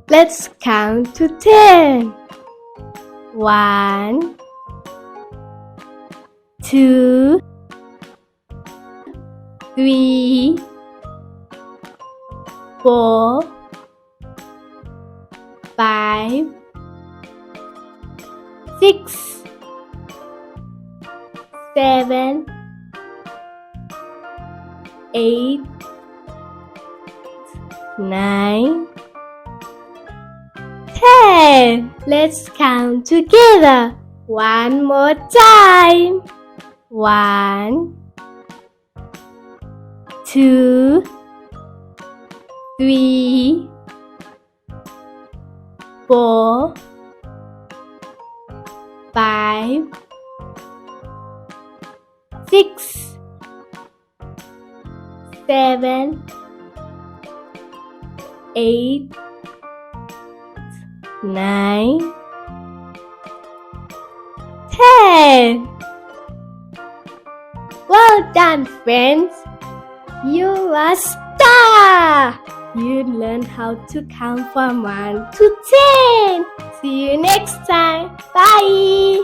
Let's count to 10. 1, 2, 3, 4, 5, 6, 7, 8, 9, 10. Let's count together one more time. 1, 2, 3, 4, 5, 6, 7, 8, 9, 10. Well done, friends! You're a star! You learned how to count from 1 to 10. See you next time. Bye!